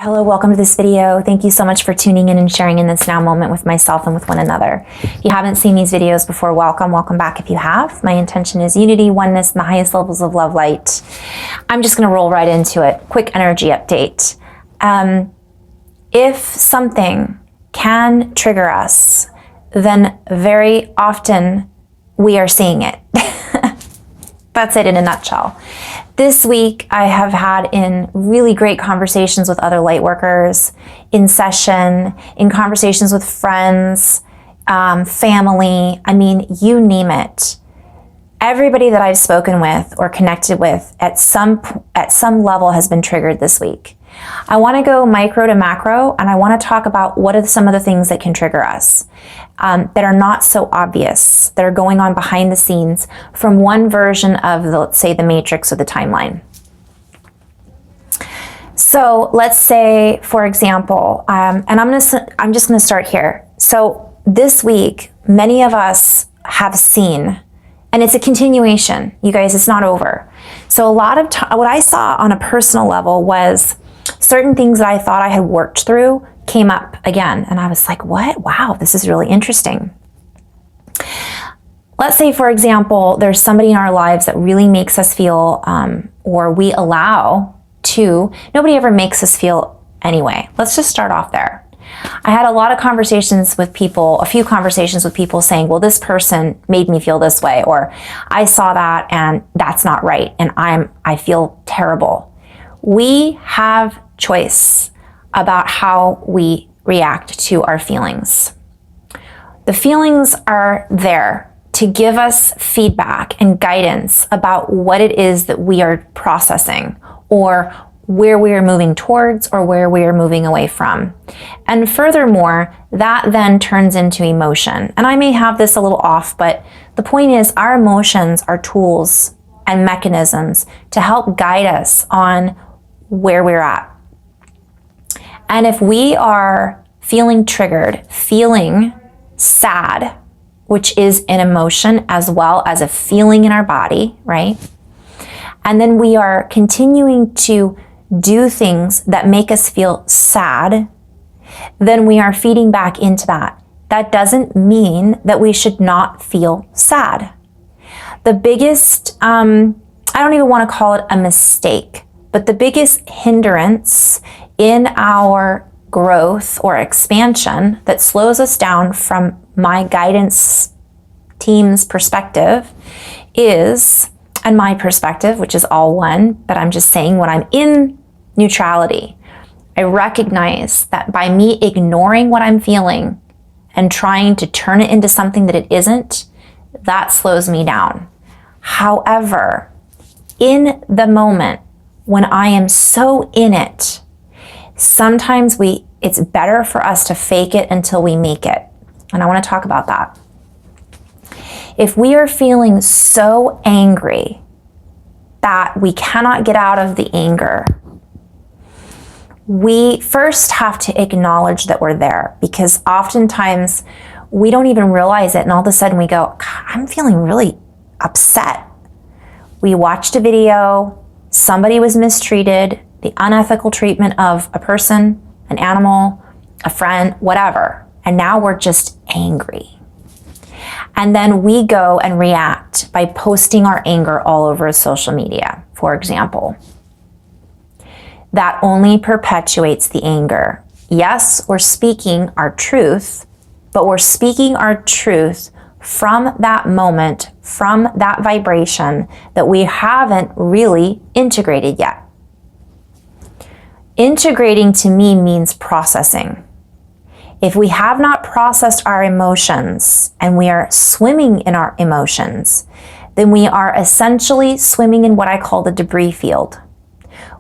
Hello, welcome to this video. Thank you so much for tuning in and sharing in this now moment with myself and with one another. If you haven't seen these videos before, welcome back if you have. My intention is unity, oneness, and the highest levels of love light. I'm just gonna roll right into it. Quick energy update. If something can trigger us, then very often we are seeing it. That's it in a nutshell. This week, I have had in really great conversations with other light workers, in session, in conversations with friends, family, I mean, you name it. Everybody that I've spoken with or connected with at some level has been triggered this week. I want to go micro to macro, and I want to talk about what are some of the things that can trigger us that are not so obvious, that are going on behind the scenes from one version of, let's say, the matrix or the timeline. So let's say, for example, and I'm just going to start here. So this week, many of us have seen, and it's a continuation, you guys, it's not over. So a lot of what I saw on a personal level was certain things that I thought I had worked through came up again. And I was like, what? Wow, this is really interesting. Let's say, for example, there's somebody in our lives that really makes us feel, or we allow to, nobody ever makes us feel anyway. Let's just start off there. I had a lot of conversations with people, a few conversations with people saying, well, this person made me feel this way, or I saw that and that's not right, and I feel terrible. We have choice about how we react to our feelings. The feelings are there to give us feedback and guidance about what it is that we are processing, or where we are moving towards, or where we are moving away from. And furthermore, that then turns into emotion. And I may have this a little off, but the point is our emotions are tools and mechanisms to help guide us on where we're at. And if we are feeling triggered, feeling sad, which is an emotion as well as a feeling in our body, right? And then we are continuing to do things that make us feel sad, then we are feeding back into that. That doesn't mean that we should not feel sad. The biggest, I don't even want to call it a mistake, but the biggest hindrance in our growth or expansion that slows us down from my guidance team's perspective is, and my perspective, which is all one, but I'm just saying when I'm in neutrality, I recognize that by me ignoring what I'm feeling and trying to turn it into something that it isn't, that slows me down. However, in the moment, when I am so in it, sometimes it's better for us to fake it until we make it. And I want to talk about that. If we are feeling so angry that we cannot get out of the anger, we first have to acknowledge that we're there, because oftentimes we don't even realize it, and all of a sudden we go, I'm feeling really upset. We watched a video, somebody was mistreated, the unethical treatment of a person, an animal, a friend, whatever. And now we're just angry. And then we go and react by posting our anger all over social media, for example. That only perpetuates the anger. Yes, we're speaking our truth, but we're speaking our truth from that moment, from that vibration that we haven't really integrated yet. Integrating to me means processing. If we have not processed our emotions and we are swimming in our emotions, then we are essentially swimming in what I call the debris field.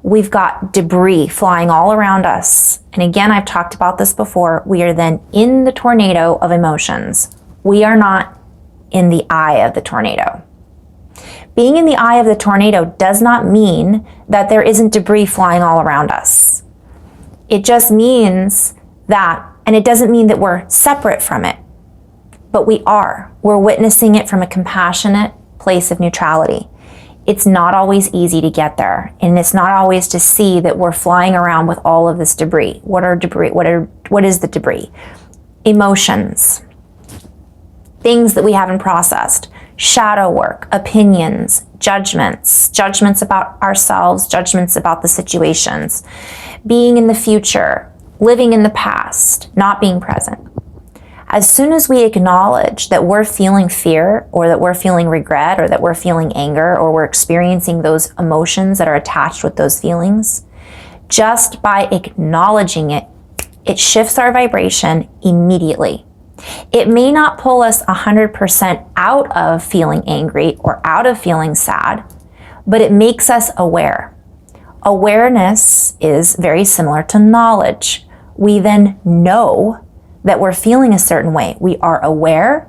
We've got debris flying all around us. And again, I've talked about this before. We are then in the tornado of emotions. We are not in the eye of the tornado. Being in the eye of the tornado does not mean that there isn't debris flying all around us. It just means that, and it doesn't mean that we're separate from it, but we are. We're witnessing it from a compassionate place of neutrality. It's not always easy to get there, and it's not always to see that we're flying around with all of this debris. What is the debris? Emotions, things that we haven't processed, shadow work, opinions, judgments about ourselves, judgments about the situations, being in the future, living in the past, not being present. As soon as we acknowledge that we're feeling fear, or that we're feeling regret, or that we're feeling anger, or we're experiencing those emotions that are attached with those feelings, just by acknowledging it, it shifts our vibration immediately. It may not pull us 100% out of feeling angry or out of feeling sad, but it makes us aware. Awareness is very similar to knowledge. We then know that we're feeling a certain way. We are aware.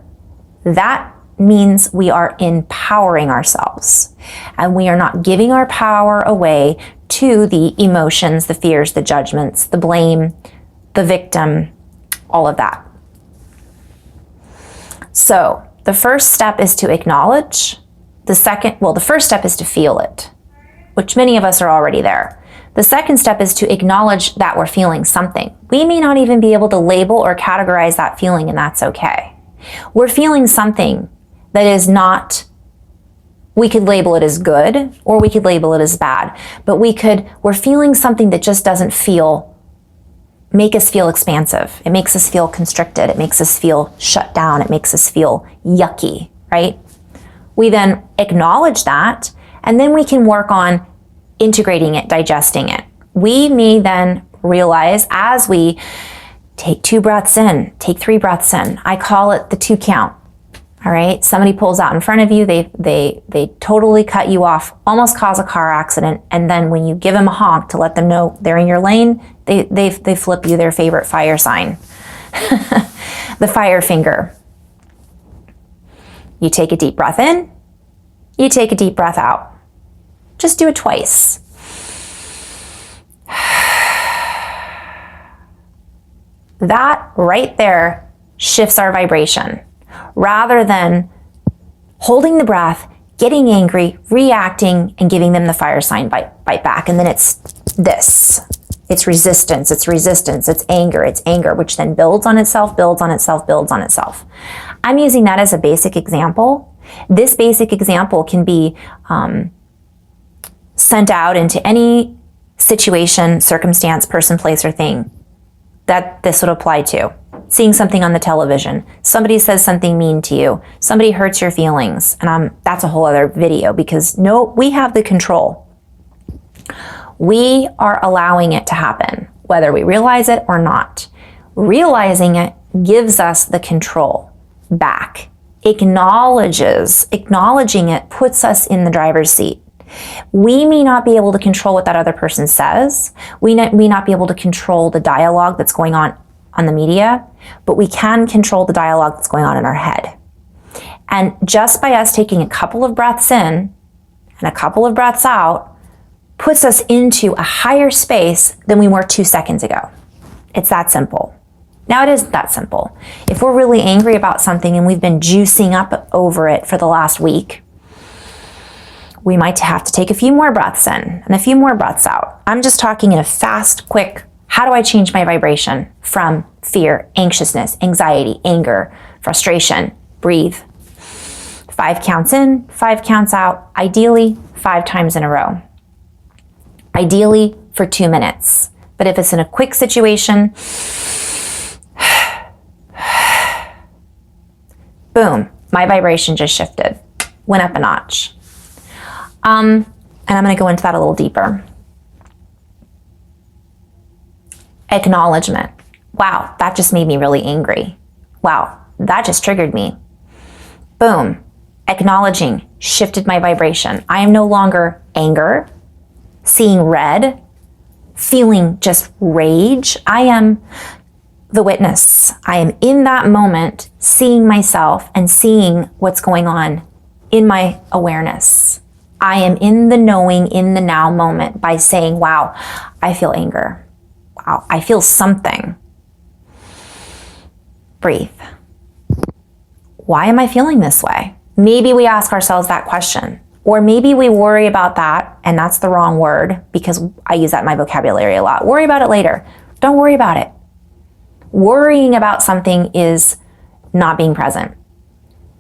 That means we are empowering ourselves, and we are not giving our power away to the emotions, the fears, the judgments, the blame, the victim, all of that. So the first step is to acknowledge. The first step is to feel it, which many of us are already there. The second step is to acknowledge that we're feeling something. We may not even be able to label or categorize that feeling, and that's okay. We're feeling something that is not, we could label it as good, or we could label it as bad, but we're feeling something that just doesn't make us feel expansive. It makes us feel constricted. It makes us feel shut down. It makes us feel yucky, right? We then acknowledge that, and then we can work on integrating it, digesting it. We may then realize, as we take 2 breaths in, take 3 breaths in, I call it the 2 count. All right, somebody pulls out in front of you, they totally cut you off, almost cause a car accident, and then when you give them a honk to let them know they're in your lane, they flip you their favorite fire sign, the fire finger. You take a deep breath in, you take a deep breath out. Just do it twice. That right there shifts our vibration. Rather than holding the breath, getting angry, reacting, and giving them the fire sign bite back. And then it's this. It's resistance, it's anger, which then builds on itself, builds on itself, builds on itself. I'm using that as a basic example. This basic example can be sent out into any situation, circumstance, person, place, or thing that this would apply to. Seeing something on the television, somebody says something mean to you, somebody hurts your feelings, and that's a whole other video, because we have the control. We are allowing it to happen, whether we realize it or not. Realizing it gives us the control back. Acknowledging it puts us in the driver's seat. We may not be able to control what that other person says. We may not be able to control the dialogue that's going on the media, but we can control the dialogue that's going on in our head. And just by us taking a couple of breaths in and a couple of breaths out puts us into a higher space than we were 2 seconds ago. It's that simple. Now, it is that simple. If we're really angry about something and we've been juicing up over it for the last week, we might have to take a few more breaths in and a few more breaths out. I'm just talking in a fast, quick, how do I change my vibration from fear, anxiousness, anxiety, anger, frustration? Breathe. 5 counts in, 5 counts out, ideally 5 times in a row. Ideally for 2 minutes. But if it's in a quick situation, boom, my vibration just shifted, went up a notch. And I'm going to go into that a little deeper. Acknowledgement. Wow, that just made me really angry. Wow, that just triggered me. Boom. Acknowledging shifted my vibration. I am no longer anger, seeing red, feeling just rage. I am the witness. I am in that moment, seeing myself and seeing what's going on in my awareness. I am in the knowing, in the now moment by saying, wow, I feel anger. Wow, I feel something. Breathe. Why am I feeling this way? Maybe we ask ourselves that question. Or maybe we worry about that, and that's the wrong word because I use that in my vocabulary a lot. Worry about it later. Don't worry about it. Worrying about something is not being present.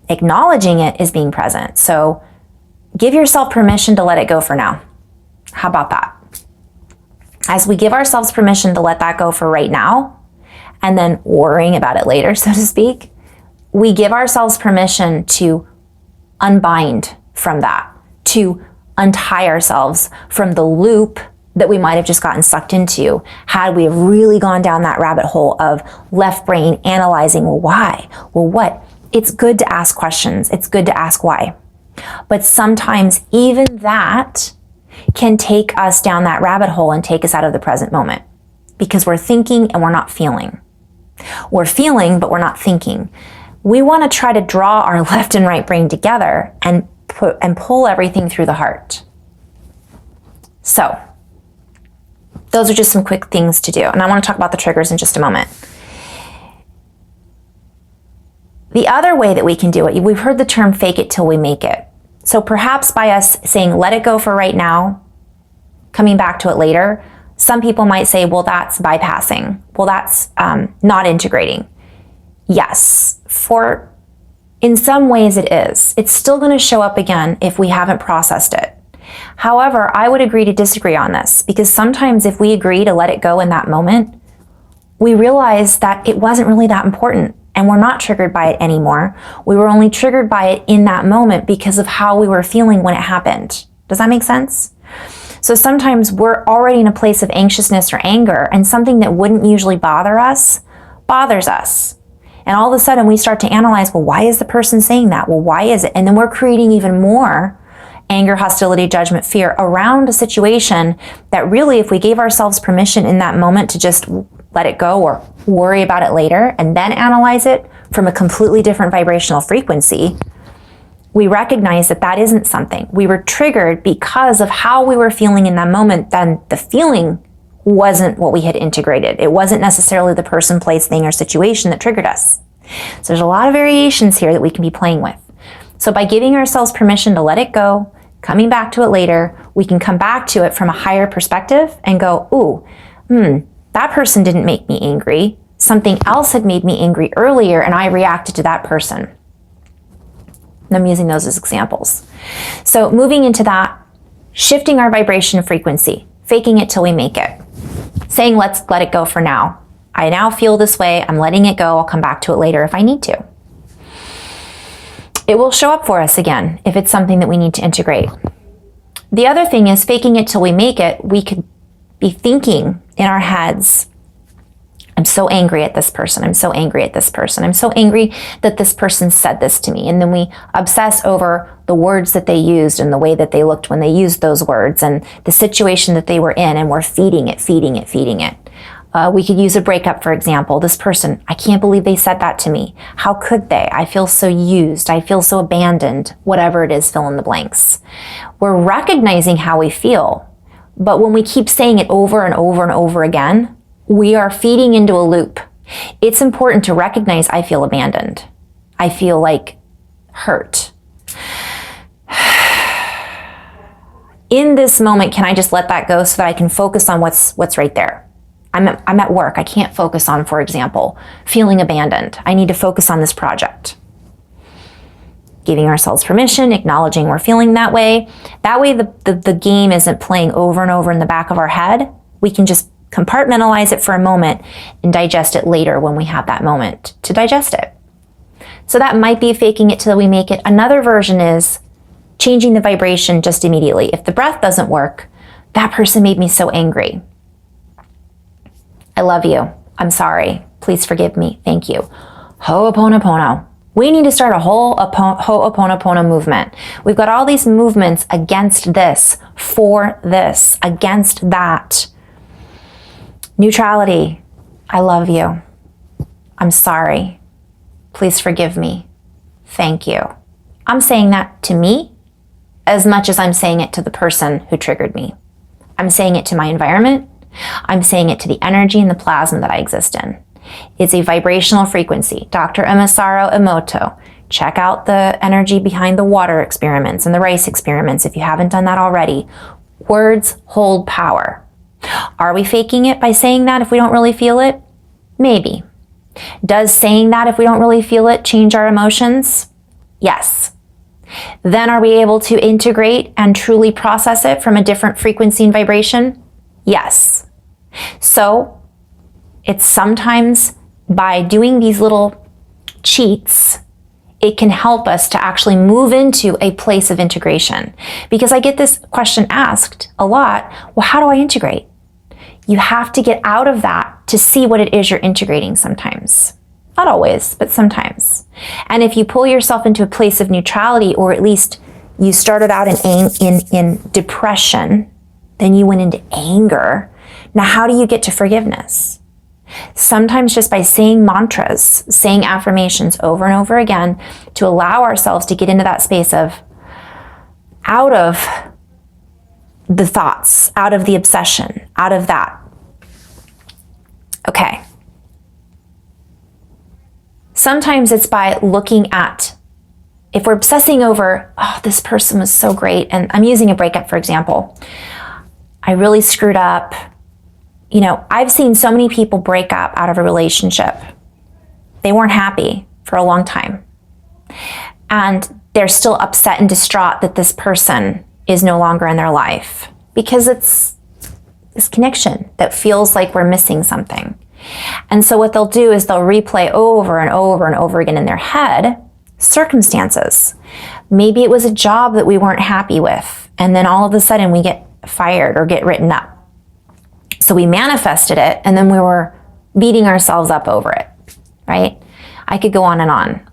Acknowledging it is being present. So give yourself permission to let it go for now. How about that? As we give ourselves permission to let that go for right now, and then worrying about it later, so to speak, we give ourselves permission to unbind from that, to untie ourselves from the loop that we might have just gotten sucked into had we have really gone down that rabbit hole of left brain analyzing, well, why? Well, what? It's good to ask questions. It's good to ask why. But sometimes even that can take us down that rabbit hole and take us out of the present moment because we're thinking and we're not feeling. We're feeling, but we're not thinking. We want to try to draw our left and right brain together and pull everything through the heart. So those are just some quick things to do. And I want to talk about the triggers in just a moment. The other way that we can do it, we've heard the term fake it till we make it. So perhaps by us saying, let it go for right now, coming back to it later, some people might say, well, that's bypassing. Well, that's not integrating. Yes, in some ways it is. It's still going to show up again if we haven't processed it. However, I would agree to disagree on this because sometimes if we agree to let it go in that moment, we realize that it wasn't really that important and we're not triggered by it anymore. We were only triggered by it in that moment because of how we were feeling when it happened. Does that make sense? So sometimes we're already in a place of anxiousness or anger and something that wouldn't usually bother us bothers us. And all of a sudden we start to analyze, well, why is the person saying that? Well, why is it? And then we're creating even more anger, hostility, judgment, fear around a situation that really, if we gave ourselves permission in that moment to just let it go or worry about it later and then analyze it from a completely different vibrational frequency, we recognize that that isn't something. We were triggered because of how we were feeling in that moment. Then the feeling wasn't what we had integrated. It wasn't necessarily the person, place, thing, or situation that triggered us. So there's a lot of variations here that we can be playing with. So by giving ourselves permission to let it go, coming back to it later, we can come back to it from a higher perspective and go, ooh, that person didn't make me angry. Something else had made me angry earlier and I reacted to that person. And I'm using those as examples. So moving into that, shifting our vibration frequency, faking it till we make it. Saying, let's let it go for now. I now feel this way. I'm letting it go. I'll come back to it later if I need to. It will show up for us again if it's something that we need to integrate. The other thing is faking it till we make it. We could be thinking in our heads, I'm so angry at this person. I'm so angry at this person. I'm so angry that this person said this to me. And then we obsess over the words that they used and the way that they looked when they used those words and the situation that they were in, and we're feeding it. We could use a breakup, for example. This person, I can't believe they said that to me. How could they? I feel so used. I feel so abandoned. Whatever it is, fill in the blanks. We're recognizing how we feel. But when we keep saying it over and over and over again, we are feeding into a loop. It's important to recognize I feel abandoned. I feel like hurt. In this moment, can I just let that go so that I can focus on what's right there? I'm at work. I can't focus on, for example, feeling abandoned. I need to focus on this project. Giving ourselves permission, acknowledging we're feeling that way. That way the game isn't playing over and over in the back of our head. We can just compartmentalize it for a moment and digest it later when we have that moment to digest it. So that might be faking it till we make it. Another version is changing the vibration just immediately. If the breath doesn't work, that person made me so angry. I love you. I'm sorry. Please forgive me. Thank you. Ho'oponopono. We need to start a whole Ho'oponopono movement. We've got all these movements against this, for this, against that. Neutrality. I love you. I'm sorry. Please forgive me. Thank you. I'm saying that to me as much as I'm saying it to the person who triggered me. I'm saying it to my environment. I'm saying it to the energy and the plasma that I exist in. It's a vibrational frequency. Dr. Emisaro Emoto Check out the energy behind the water experiments and the rice experiments if you haven't done that already. Words hold power. Are we faking it by saying that if we don't really feel it? Maybe. Does saying that if we don't really feel it change our emotions? Yes. Then are we able to integrate and truly process it from a different frequency and vibration? Yes. So it's sometimes by doing these little cheats, it can help us to actually move into a place of integration. Because I get this question asked a lot, well, how do I integrate? You have to get out of that to see what it is you're integrating sometimes. Not always, but sometimes. And if you pull yourself into a place of neutrality, or at least you started out in depression, then you went into anger. Now, how do you get to forgiveness? Sometimes just by saying mantras, saying affirmations over and over again to allow ourselves to get into that space of out of the thoughts, out of the obsession, out of that. Okay. Sometimes it's by looking at, if we're obsessing over, oh, this person was so great, and I'm using a breakup, for example. I really screwed up. You know, I've seen so many people break up out of a relationship. They weren't happy for a long time. And they're still upset and distraught that this person is no longer in their life because it's this connection that feels like we're missing something. And so what they'll do is they'll replay over and over and over again in their head circumstances. Maybe it was a job that we weren't happy with, and then all of a sudden we get fired or get written up. So we manifested it, and then we were beating ourselves up over it, right? I could go on and on.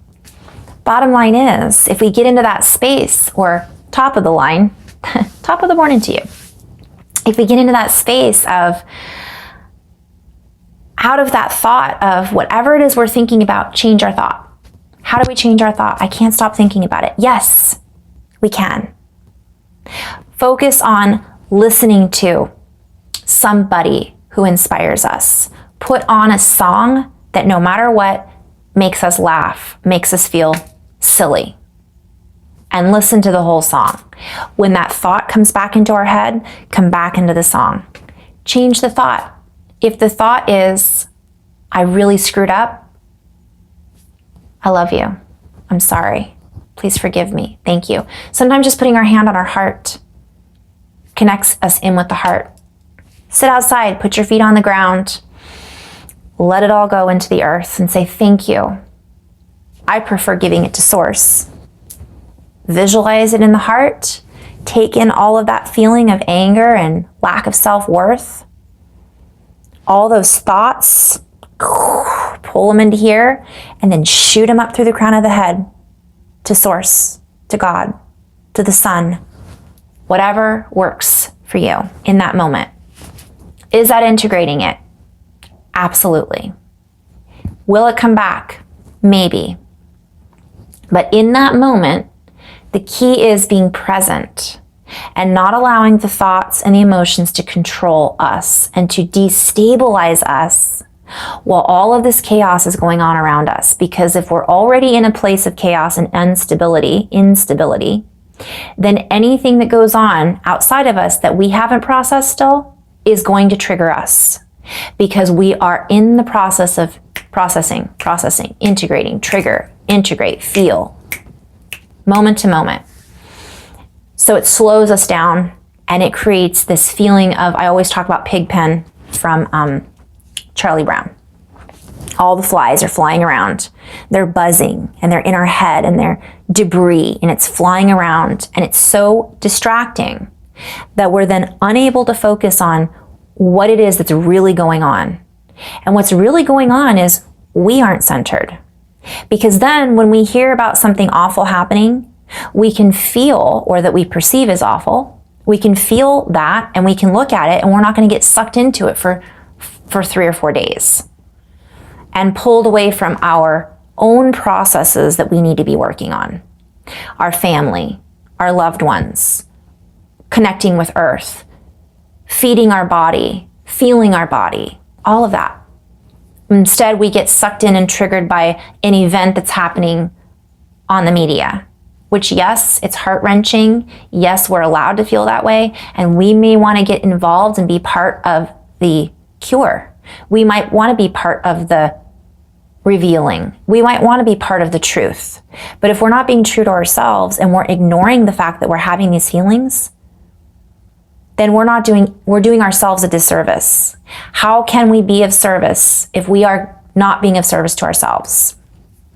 Bottom line is, if we get into that space, or top of the line, top of the morning to you, if we get into that space of out of that thought of whatever it is we're thinking about, change our thought. How do we change our thought? I can't stop thinking about it. Yes, we can. Focus on listening to somebody who inspires us. Put on a song that no matter what makes us laugh, makes us feel silly. And listen to the whole song. When that thought comes back into our head, come back into the song. Change the thought. If the thought is, I really screwed up, I love you. I'm sorry. Please forgive me. Thank you. Sometimes just putting our hand on our heart connects us in with the heart. Sit outside, put your feet on the ground, let it all go into the earth and say thank you. I prefer giving it to source. Visualize it in the heart. Take in all of that feeling of anger and lack of self-worth. All those thoughts, pull them into here, and then shoot them up through the crown of the head to source, to God, to the sun, whatever works for you in that moment. Is that integrating it? Absolutely. Will it come back? Maybe. But in that moment, the key is being present and not allowing the thoughts and the emotions to control us and to destabilize us while all of this chaos is going on around us. Because if we're already in a place of chaos and instability, then anything that goes on outside of us that we haven't processed still is going to trigger us, because we are in the process of processing, integrating, trigger, integrate, feel, moment to moment. So it slows us down and it creates this feeling of, I always talk about Pigpen from Charlie Brown. All the flies are flying around. They're buzzing and they're in our head and they're debris and it's flying around and it's so distracting that we're then unable to focus on what it is that's really going on. And what's really going on is we aren't centered. Because then when we hear about something awful happening, we can feel, or that we perceive as awful, we can feel that and we can look at it and we're not going to get sucked into it for 3 or 4 days and pulled away from our own processes that we need to be working on. Our family, our loved ones, connecting with earth, feeding our body, feeling our body, all of that. Instead, we get sucked in and triggered by an event that's happening on the media, which, yes, it's heart-wrenching. Yes, we're allowed to feel that way. And we may want to get involved and be part of the cure. We might want to be part of the revealing. We might want to be part of the truth. But if we're not being true to ourselves and we're ignoring the fact that we're having these feelings, then we're doing ourselves a disservice. How can we be of service if we are not being of service to ourselves?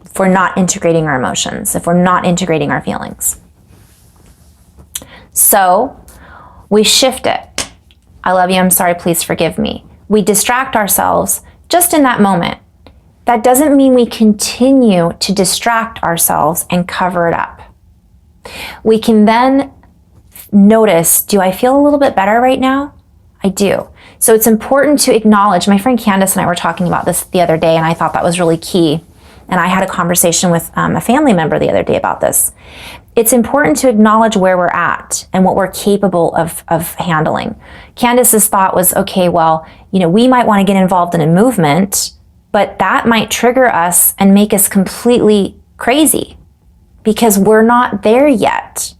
If we're not integrating our emotions, if we're not integrating our feelings. So we shift it. I love you, I'm sorry, please forgive me. We distract ourselves just in that moment. That doesn't mean we continue to distract ourselves and cover it up. We can then notice, do I feel a little bit better right now? I do. So it's important to acknowledge. My friend Candace and I were talking about this the other day, and I thought that was really key. And I had a conversation with a family member the other day about this. It's important to acknowledge where we're at and what we're capable of handling. Candace's thought was, okay, well, we might want to get involved in a movement, but that might trigger us and make us completely crazy because we're not there yet.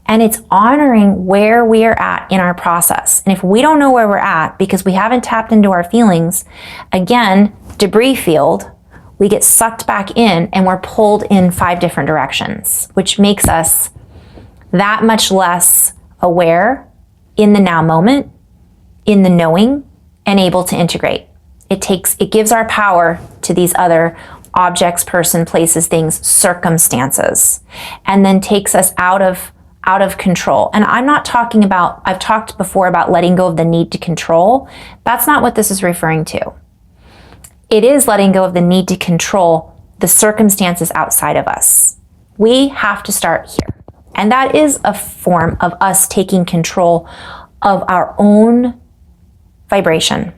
And it's honoring where we are at in our process. And if we don't know where we're at because we haven't tapped into our feelings, again, debris field, we get sucked back in and we're pulled in 5 different directions, which makes us that much less aware in the now moment, in the knowing, and able to integrate. It gives our power to these other objects, person, places, things, circumstances, and then takes us out of control. And I'm not talking about, I've talked before about letting go of the need to control. That's not what this is referring to. It is letting go of the need to control the circumstances outside of us. We have to start here. And that is a form of us taking control of our own vibration.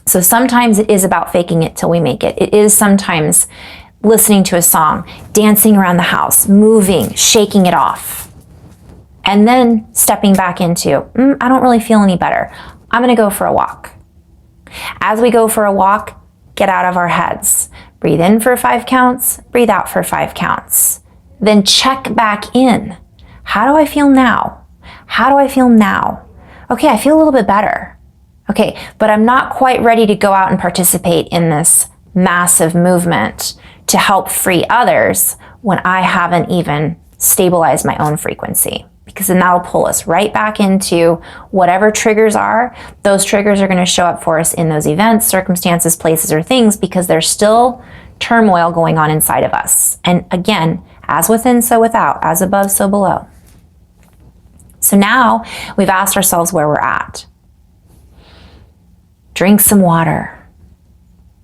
So sometimes it is about faking it till we make it. It is sometimes listening to a song, dancing around the house, moving, shaking it off, and then stepping back into, I don't really feel any better. I'm going to go for a walk. As we go for a walk, get out of our heads. Breathe in for 5 counts, breathe out for 5 counts. Then check back in. How do I feel now? How do I feel now? Okay, I feel a little bit better. Okay, but I'm not quite ready to go out and participate in this massive movement to help free others when I haven't even stabilized my own frequency. Because then that'll pull us right back into whatever triggers are. Those triggers are going to show up for us in those events, circumstances, places, or things because there's still turmoil going on inside of us. And again, as within, so without, as above, so below. So now we've asked ourselves where we're at. Drink some water.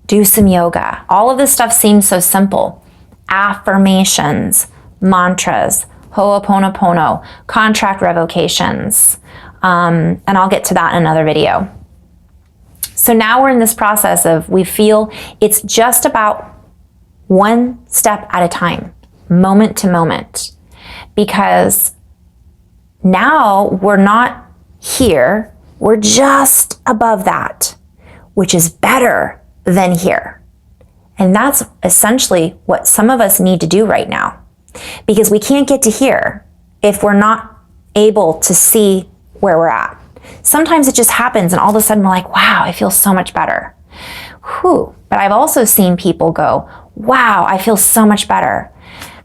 Do some yoga. All of this stuff seems so simple. Affirmations, mantras, Ho'oponopono, contract revocations, and I'll get to that in another video. So now we're in this process of we feel it's just about one step at a time, moment to moment, because now we're not here, we're just above that, which is better than here. And that's essentially what some of us need to do right now. Because we can't get to here if we're not able to see where we're at. Sometimes it just happens and all of a sudden we're like, wow, I feel so much better. Whew. But I've also seen people go, wow, I feel so much better.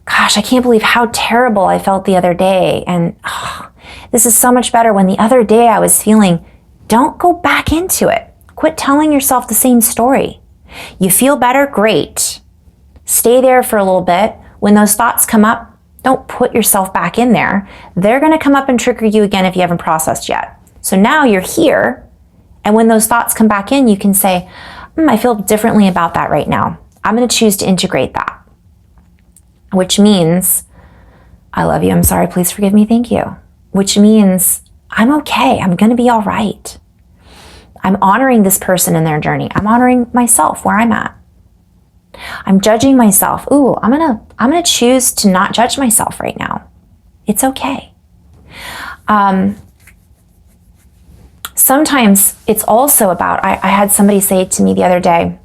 Gosh, I can't believe how terrible I felt the other day. And this is so much better when the other day I was feeling, don't go back into it. Quit telling yourself the same story. You feel better? Great. Stay there for a little bit. When those thoughts come up, don't put yourself back in there. They're going to come up and trigger you again if you haven't processed yet. So now you're here, and when those thoughts come back in, you can say, I feel differently about that right now. I'm going to choose to integrate that, which means, I love you, I'm sorry, please forgive me, thank you. Which means, I'm okay, I'm going to be all right. I'm honoring this person in their journey. I'm honoring myself where I'm at. I'm judging myself. Ooh, I'm gonna choose to not judge myself right now. It's okay. Sometimes it's also about, I had somebody say to me the other day,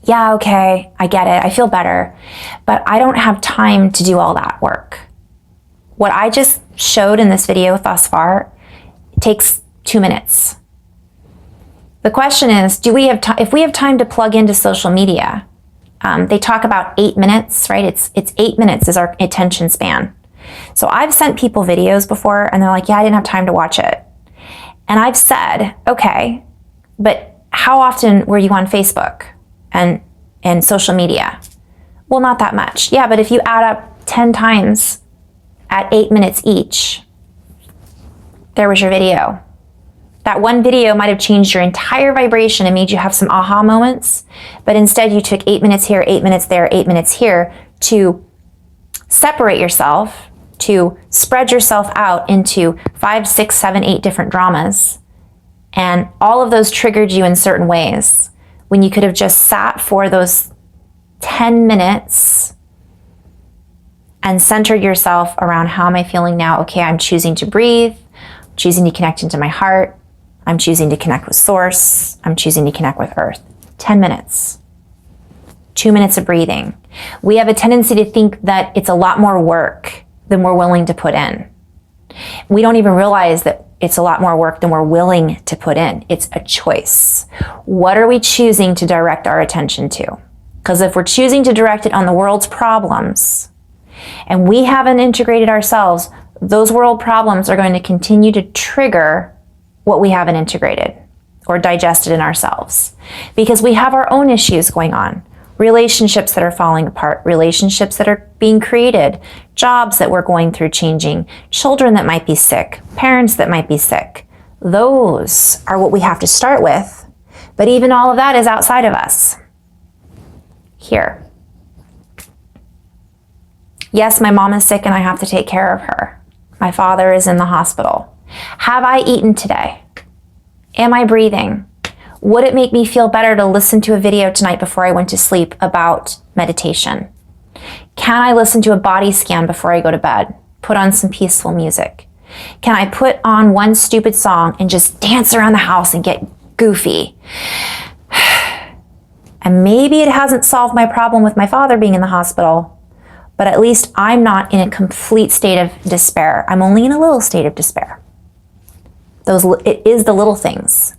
Yeah, okay, I get it. I feel better. But I don't have time to do all that work. What I just showed in this video thus far takes 2 minutes. The question is, do we have if we have time to plug into social media? They talk about 8 minutes, right? It's 8 minutes is our attention span. So I've sent people videos before and they're like, yeah, I didn't have time to watch it. And I've said, okay, but how often were you on Facebook and social media? Well, not that much. Yeah, but if you add up 10 times at 8 minutes each, there was your video. That one video might have changed your entire vibration and made you have some aha moments, but instead you took 8 minutes here, 8 minutes there, 8 minutes here to separate yourself, to spread yourself out into 5, 6, 7, 8 different dramas. And all of those triggered you in certain ways when you could have just sat for those 10 minutes and centered yourself around, how am I feeling now? Okay, I'm choosing to breathe, choosing to connect into my heart. I'm choosing to connect with Source. I'm choosing to connect with Earth. 10 minutes. 2 minutes of breathing. We have a tendency to think that it's a lot more work than we're willing to put in. We don't even realize that it's a lot more work than we're willing to put in. It's a choice. What are we choosing to direct our attention to? Because if we're choosing to direct it on the world's problems, and we haven't integrated ourselves, those world problems are going to continue to trigger what we haven't integrated or digested in ourselves. Because we have our own issues going on. Relationships that are falling apart, relationships that are being created, jobs that we're going through changing, children that might be sick, parents that might be sick. Those are what we have to start with. But even all of that is outside of us. Here. Yes, my mom is sick and I have to take care of her. My father is in the hospital. Have I eaten today? Am I breathing? Would it make me feel better to listen to a video tonight before I went to sleep about meditation? Can I listen to a body scan before I go to bed? Put on some peaceful music? Can I put on one stupid song and just dance around the house and get goofy? And maybe it hasn't solved my problem with my father being in the hospital, but at least I'm not in a complete state of despair. I'm only in a little state of despair. It is the little things.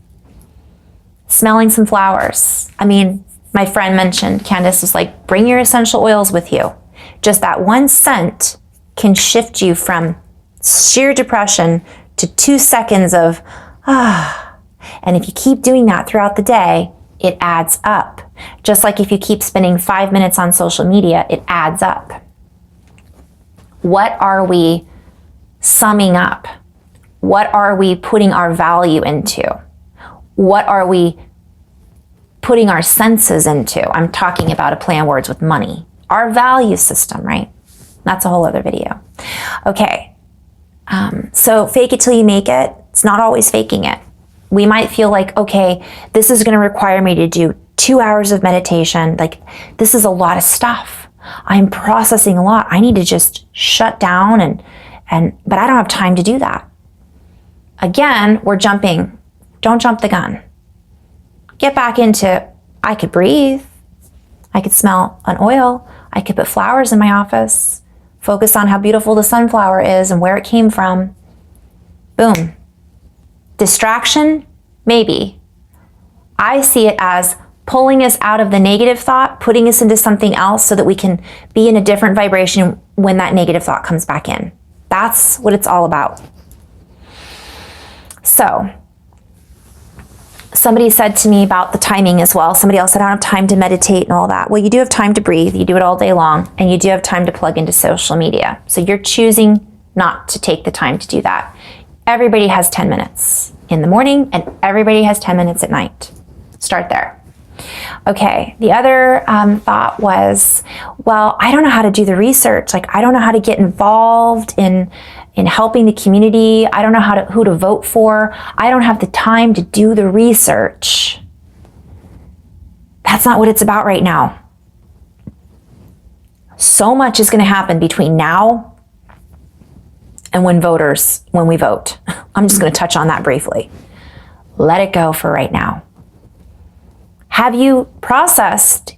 Smelling some flowers. I mean, my friend mentioned, Candace was like, bring your essential oils with you. Just that one scent can shift you from sheer depression to 2 seconds of, ah. And if you keep doing that throughout the day, it adds up. Just like if you keep spending 5 minutes on social media, it adds up. What are we summing up? What are we putting our value into? What are we putting our senses into? I'm talking about a play on words with money. Our value system, right? That's a whole other video. Okay, so fake it till you make it. It's not always faking it. We might feel like, okay, this is gonna require me to do 2 hours of meditation. Like, this is a lot of stuff. I'm processing a lot. I need to just shut down but I don't have time to do that. Again, we're jumping. Don't jump the gun. Get back into, I could breathe. I could smell an oil. I could put flowers in my office. Focus on how beautiful the sunflower is and where it came from. Boom. Distraction? Maybe. I see it as pulling us out of the negative thought, putting us into something else so that we can be in a different vibration when that negative thought comes back in. That's what it's all about. So, somebody said to me about the timing as well. Somebody else said, I don't have time to meditate and all that. Well, you do have time to breathe. You do it all day long. And you do have time to plug into social media. So you're choosing not to take the time to do that. Everybody has 10 minutes in the morning and everybody has 10 minutes at night. Start there. Okay, the other thought was, well, I don't know how to do the research. Like, I don't know how to get involved in helping the community. I don't know who to vote for. I don't have the time to do the research. That's not what it's about right now. So much is going to happen between now and when we vote. I'm just going to touch on that briefly. Let it go for right now. Have you processed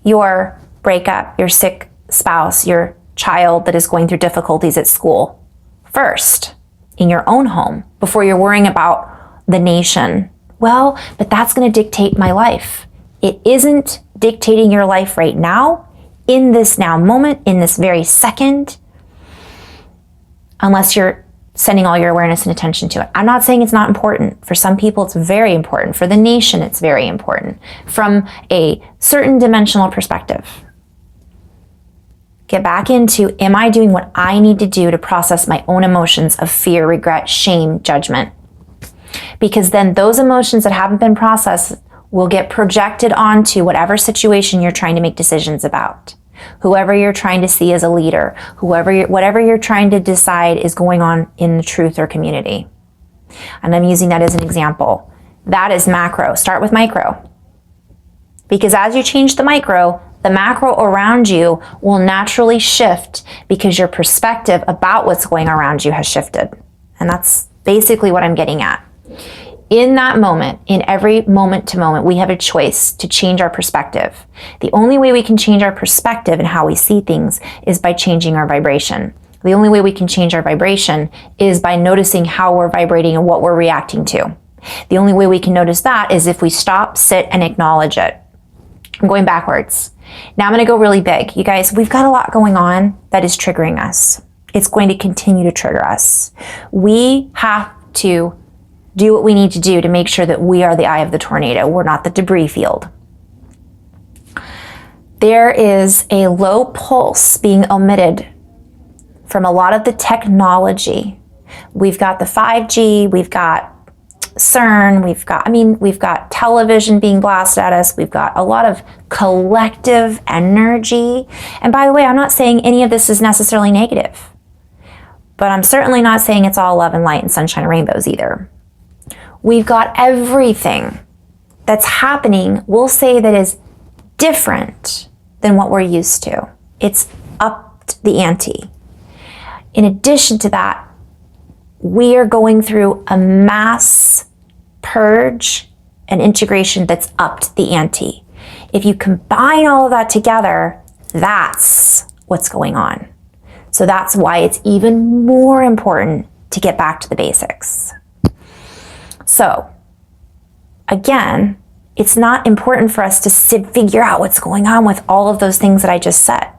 your breakup, your sick spouse, your child that is going through difficulties at school first in your own home before you're worrying about the nation. Well, but that's going to dictate my life. It isn't dictating your life right now, in this now moment, in this very second, unless you're sending all your awareness and attention to it. I'm not saying it's not important. For some people, it's very important. For the nation, it's very important from a certain dimensional perspective. Get back into, am I doing what I need to do to process my own emotions of fear, regret, shame, judgment? Because then those emotions that haven't been processed will get projected onto whatever situation you're trying to make decisions about. Whoever you're trying to see as a leader, whatever you're trying to decide is going on in the truth or community. And I'm using that as an example. That is macro. Start with micro. Because as you change the micro, the macro around you will naturally shift because your perspective about what's going around you has shifted. And that's basically what I'm getting at. In that moment, in every moment to moment, we have a choice to change our perspective. The only way we can change our perspective and how we see things is by changing our vibration. The only way we can change our vibration is by noticing how we're vibrating and what we're reacting to. The only way we can notice that is if we stop, sit, and acknowledge it. I'm going backwards. Now I'm going to go really big. You guys, we've got a lot going on that is triggering us. It's going to continue to trigger us. We have to do what we need to do to make sure that we are the eye of the tornado. We're not the debris field. There is a low pulse being omitted from a lot of the technology. We've got the 5G, we've got CERN, we've got television being blasted at us. We've got a lot of collective energy. And by the way, I'm not saying any of this is necessarily negative, but I'm certainly not saying it's all love and light and sunshine and rainbows either. We've got everything that's happening, we'll say, that is different than what we're used to. It's upped the ante. In addition to that, we are going through a mass purge and integration that's upped the ante. If you combine all of that together, that's what's going on. So that's why it's even more important to get back to the basics. So, again, it's not important for us to figure out what's going on with all of those things that I just said,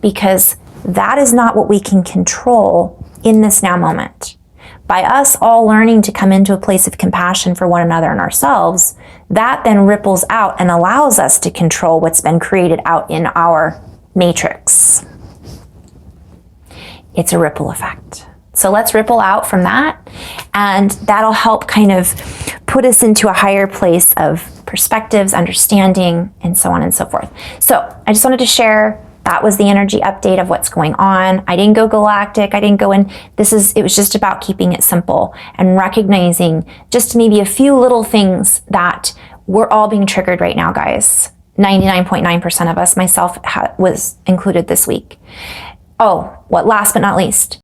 because that is not what we can control in this now moment. By us all learning to come into a place of compassion for one another and ourselves, that then ripples out and allows us to control what's been created out in our matrix. It's a ripple effect. So let's ripple out from that, and that'll help kind of put us into a higher place of perspectives, understanding, and so on and so forth. So I just wanted to share, that was the energy update of what's going on. I didn't go galactic. I didn't go in. It was just about keeping it simple and recognizing just maybe a few little things that we're all being triggered right now, guys. 99.9% of us, myself was included this week. Oh, last but not least,